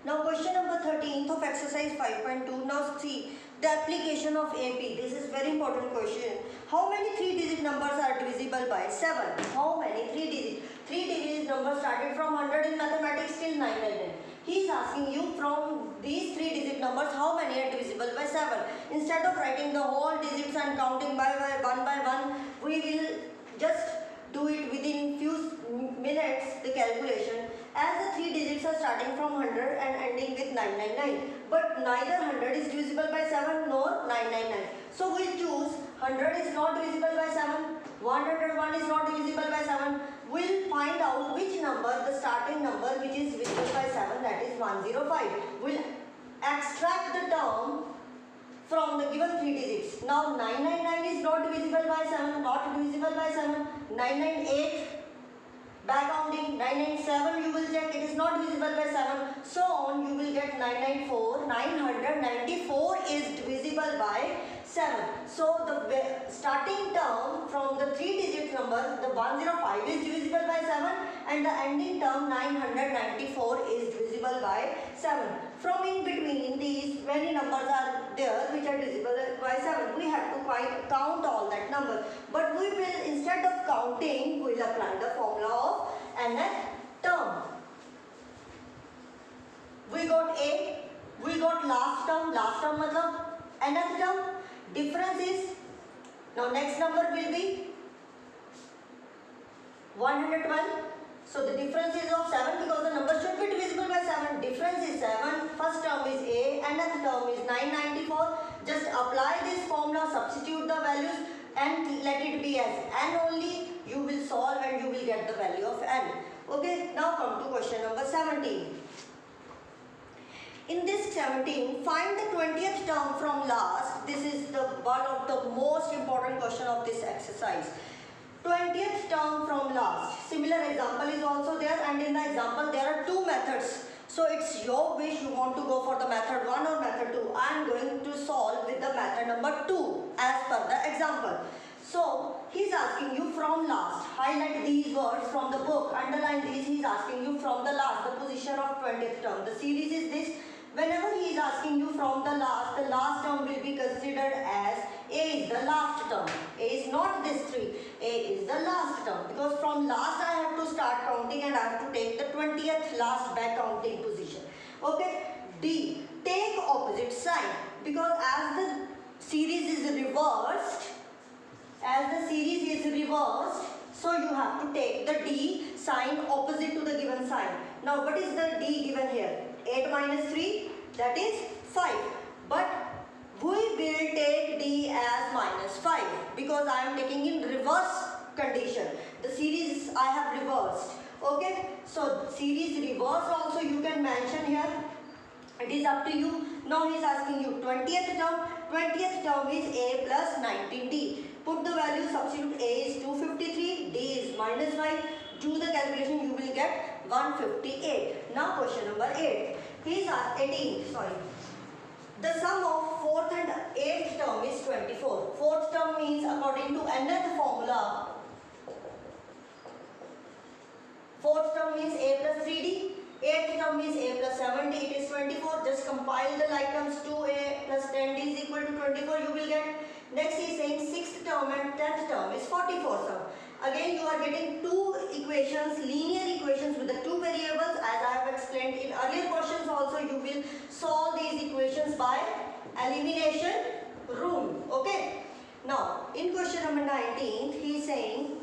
Now question number 13th of exercise 5.2. Now see the application of AP. This is very important question. How many 3-digit numbers are divisible by 7? How many 3-digit numbers started from 100 in mathematics till 999? He is asking you from these 3-digit numbers how many are divisible by 7. Instead of writing the whole digits and counting by one, we will just do it within few minutes the calculation, as the 3 digits are starting from 100 and ending with 999, but neither 100 is divisible by 7 nor 999. So we'll choose 100 is not divisible by 7, 101 is not divisible by 7. We'll find out which number, the starting number which is divisible by 7, that is 105. We'll extract the term from the given 3 digits. Now 999 is not divisible by 7, not divisible by 7, 998, back counting, 997 you will check, it is not divisible by 7, so on you will get 994, 994 is divisible by 7. So the starting term from the 3-digit number, the 105 is divisible by 7 and the ending term 994 is divisible by 7. From in between these many numbers are there which are divisible by 7. We have to count all that number. But we will, instead of counting, we will apply the formula of nth term. We got A, we got last term matlab nth term. Difference is, now next number will be 112. So the difference is of 7 because the number should be divisible by 7. Difference is 7. First term is A, nth term is 994. Just apply this formula, substitute the values and let it be as n only. You will solve and you will get the value of n. Okay, now come to question number 17. In this 17, find the 20th term from last. This is the one of the most important question of this exercise. 20th term from last. Similar example is also there, and in the example there are two methods. So it's your wish, you want to go for the method 1 or method 2. I am going to solve with the method number 2 as per the example. So he's asking you from last. Highlight these words from the book. Underline these. He's asking you from the last, the position of 20th term. The series is this. Whenever he is asking you from the last term will be considered as A is the last term. A is not this 3. A is the last term. Because from last I have to start counting and I have to take the 20th last back counting position. Okay. D. Take opposite sign. Because as the series is reversed, so you have to take the D sign opposite to the given sign. Now what is the D given here? 8 minus 3, that is 5. But we will take D as minus 5 because I am taking in reverse condition. The series I have reversed. Okay, so series reverse also you can mention here. It is up to you. Now he is asking you 20th term. 20th term is A plus 19D. Put the value, substitute. A is 253, D is minus 5. Do the calculation, you will get 158. Now question number 8. He is asked 18. Sorry. The sum of 4th and 8th term is 24. 4th term means according to nth formula. 4th term means A plus 3D. 8th term is A plus 7D. It is 24. Just compile the like terms. 2A plus 10D is equal to 24. You will get. Next he is saying 6th term and 10th term is 44 sum. Again you are getting two equations, linear equations with the two variables. As I have explained in earlier questions also, you will solve these equations by elimination rule. Okay. Now in question number 19, he is saying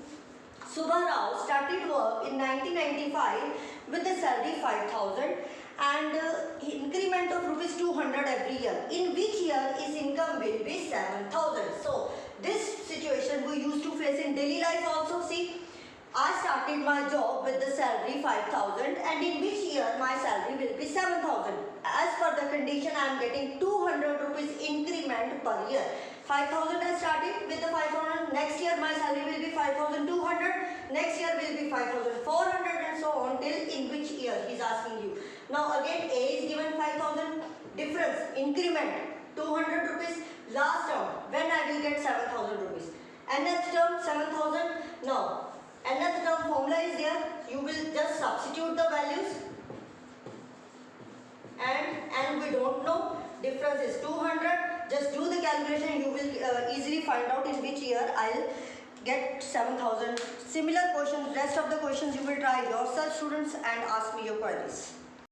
Subha Rao started work in 1995 with the salary 5,000 and increment of rupees 200 every year. In which year his income will be 7,000? So this situation we used to face in daily life also. See, I started my job with the salary 5,000 and in which year my salary will be 7,000. As per the condition I am getting 200 rupees increment per year. 5,000 I started with the 5,000. Next year my salary will be 5,200. Next year will be 5,400 and so on till in which year he is asking you. Now again A is given 5,000. Difference, increment 200 rupees. Last term, when I will get 7,000 rupees. Nth term 7,000. Now, nth term formula is there. You will just substitute the values. we don't know. Difference is 200. Just do the calculation. You will easily find out in which year I'll get 7,000. Similar questions, rest of the questions you will try yourself, students, and ask me your queries.